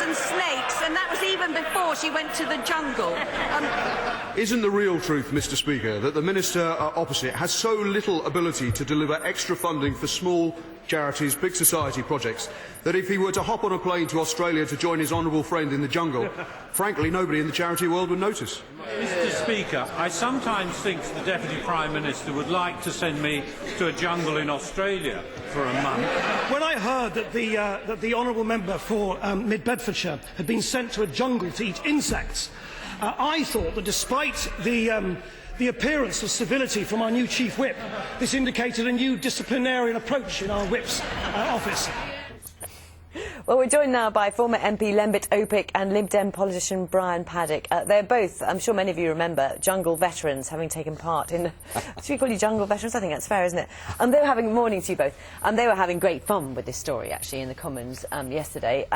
and snakes, and that was even before she went to the jungle. Isn't the real truth, Mr. Speaker, that the Minister opposite has so little ability to deliver extra funding for small charities, big society projects, that if he were to hop on a plane to Australia to join his honourable friend in the jungle, frankly, nobody in the charity world would notice? Mr. Speaker, I sometimes think the Deputy Prime Minister would like to send me to a jungle in Australia for a month. When I heard that the honourable member for Mid-Bedfordshire had been sent to a jungle to eat insects, I thought that despite the appearance of civility from our new Chief Whip, this indicated a new disciplinarian approach in our Whip's office. Well, we're joined now by former MP Lembit, Opik and Lib Dem politician Brian Paddick. They're both, I'm sure many of you remember, jungle veterans, having taken part in... Should we call you jungle veterans? I think that's fair, isn't it? They were having... Morning to you both. They were having great fun with this story, actually, in the Commons yesterday.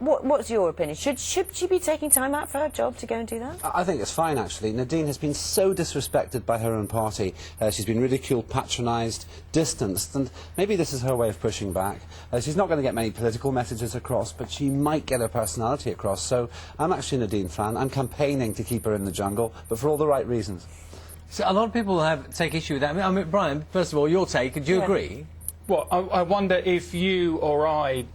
What's your opinion? Should she be taking time out for her job to go and do that? I think it's fine, actually. Nadine has been so disrespected by her own party. She's been ridiculed, patronised, distanced, and maybe this is her way of pushing back. She's not going to get many political messages across, but she might get her personality across. So I'm actually a Nadine fan. I'm campaigning to keep her in the jungle, but for all the right reasons. So a lot of people take issue with that. I mean, Brian, first of all, your take, do you agree? Well, I wonder if you or I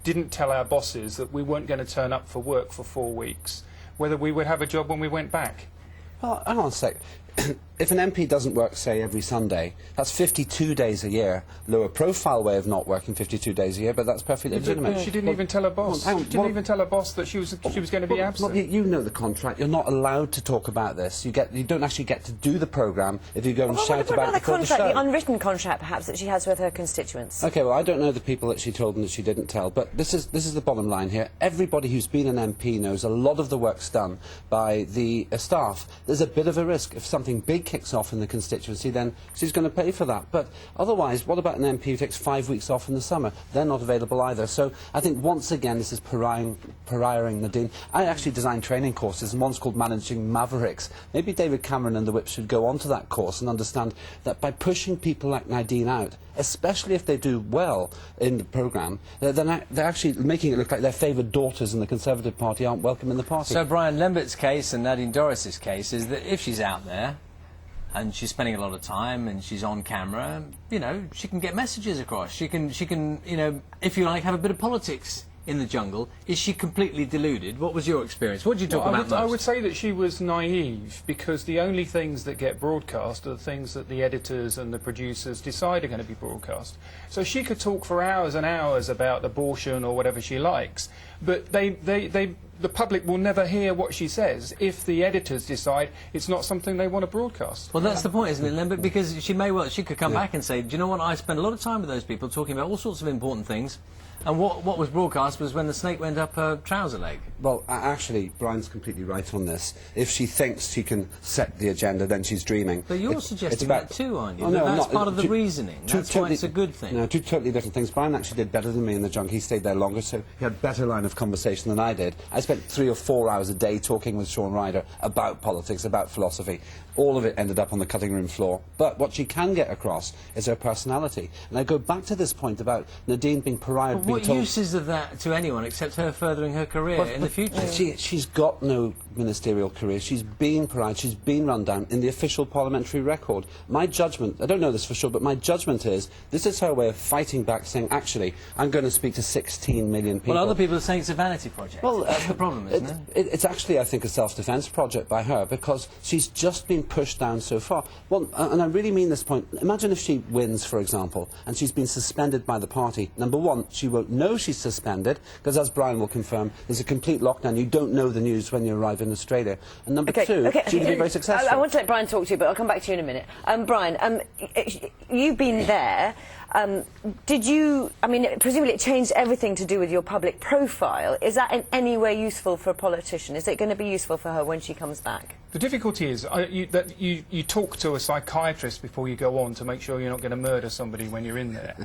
didn't tell our bosses that we weren't going to turn up for work for 4 weeks, whether we would have a job when we went back. Well, hang on a sec. If an MP doesn't work, say, every Sunday, that's 52 days a year. Lower profile way of not working 52 days a year, but that's perfectly legitimate. She didn't even tell her boss. She didn't even tell her boss that she was going to be absent. Well, you know the contract. You're not allowed to talk about this. You don't actually get to do the programme if you go and shout about it before the show. The unwritten contract, perhaps, that she has with her constituents. OK, well, I don't know the people that she told and that she didn't tell, but this is the bottom line here. Everybody who's been an MP knows a lot of the work's done by the staff. There's a bit of a risk. If something big kicks off in the constituency, then she's going to pay for that. But otherwise, what about an MP who takes 5 weeks off in the summer? They're not available either. So I think once again this is pariahing Nadine. I actually designed training courses, and one's called Managing Mavericks. Maybe David Cameron and the Whip should go on to that course and understand that by pushing people like Nadine out, especially if they do well in the programme, they're actually making it look like their favoured daughters in the Conservative Party aren't welcome in the party. So Brian, Lembit's case and Nadine Dorries' case is that if she's out there and she's spending a lot of time and she's on camera, you know, she can get messages across. She can, you know, if you like, have a bit of politics in the jungle. Is she completely deluded? What was your experience? What did you talk about most? I would say that she was naive, because the only things that get broadcast are the things that the editors and the producers decide are going to be broadcast. So she could talk for hours and hours about abortion or whatever she likes, but the public will never hear what she says if the editors decide it's not something they want to broadcast. Well, that's the point, isn't it, Lembit? Because she could come back and say, do you know what, I spent a lot of time with those people talking about all sorts of important things, and what was broadcast was when the snake went up her trouser leg. Well, actually, Brian's completely right on this. If she thinks she can set the agenda, then she's dreaming. But you're suggesting that too, aren't you? Oh, no, that's part of the reasoning. That's why it's a good thing. No, two totally different things. Brian actually did better than me in the jungle. He stayed there longer, so he had a better line of conversation than I did. I spent 3 or 4 hours a day talking with Sean Ryder about politics, about philosophy. All of it ended up on the cutting room floor. But what she can get across is her personality. And I go back to this point about Nadine being pariah. What use is of that to anyone except her furthering her career in the future? She's got no ministerial career. She's been pariah. She's been run down in the official parliamentary record. My judgment, I don't know this for sure, but my judgment is this is her way of fighting back, saying, actually, I'm going to speak to 16 million people. Well, other people are saying it's a vanity project. Well, that's the problem, isn't it? It's actually, I think, a self-defence project by her, because she's just been pushed down so far. Well, and I really mean this point. Imagine if she wins, for example, and she's been suspended by the party. Number one, she won't know she's suspended, because as Brian will confirm, there's a complete lockdown. You don't know the news when you arrive in Australia. And number two, she can be very successful. I want to let Brian talk to you, but I'll come back to you in a minute. Brian, you've been there. Did you, I mean, presumably it changed everything to do with your public profile. Is that in any way useful for a politician? Is it going to be useful for her when she comes back? The difficulty is that you talk to a psychiatrist before you go on to make sure you're not going to murder somebody when you're in there.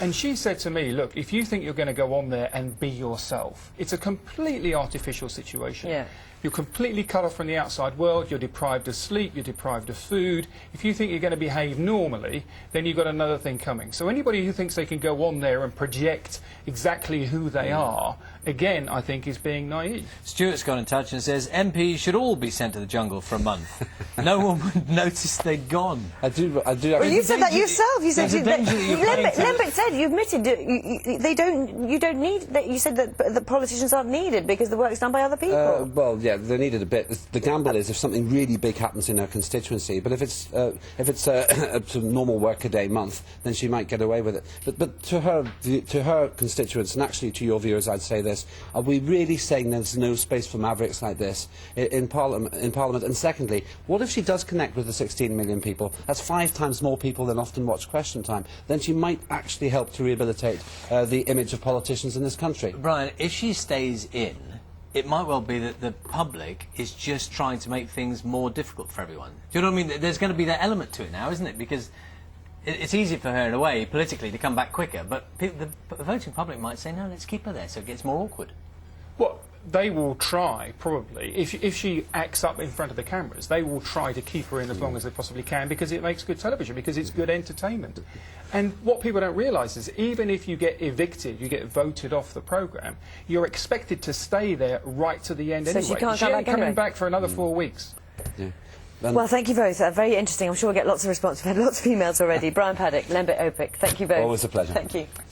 And she said to me, look, if you think you're going to go on there and be yourself, it's a completely artificial situation. Yeah. You're completely cut off from the outside world, you're deprived of sleep, you're deprived of food. If you think you're going to behave normally, then you've got another thing coming. So anybody who thinks they can go on there and project exactly who they are again, I think is being naive. Stuart's got in touch and says MPs should all be sent to the jungle for a month. No one would notice they'd gone. I do. Well, you said that yourself. You said Lembit said you admitted you don't need. You said that the politicians aren't needed because the work's done by other people. Well, yeah, they're needed a bit. The gamble is if something really big happens in her constituency, but if it's a normal work-a-day month, then she might get away with it. But to her constituents, and actually to your viewers, I'd say this: are we really saying there's no space for mavericks like this in Parliament? And secondly, what if she does connect with the 16 million people? That's 5 times more people than often watch Question Time. Then she might actually help to rehabilitate the image of politicians in this country. Brian, if she stays in, it might well be that the public is just trying to make things more difficult for everyone. Do you know what I mean? There's going to be that element to it now, isn't it? Because it's easy for her, in a way, politically, to come back quicker, but the voting public might say, no, let's keep her there, so it gets more awkward. Well, they will try, probably, if she acts up in front of the cameras, they will try to keep her in as long as they possibly can because it makes good television, because it's good entertainment. And what people don't realise is even if you get evicted, you get voted off the programme, you're expected to stay there right to the end anyway. She can't she ain't come back coming anyway. back for another 4 weeks. Yeah. Well, thank you both. Very interesting. I'm sure we'll get lots of response. We've had lots of emails already. Brian Paddick, Lembit Opik, thank you both. Always a pleasure. Thank you.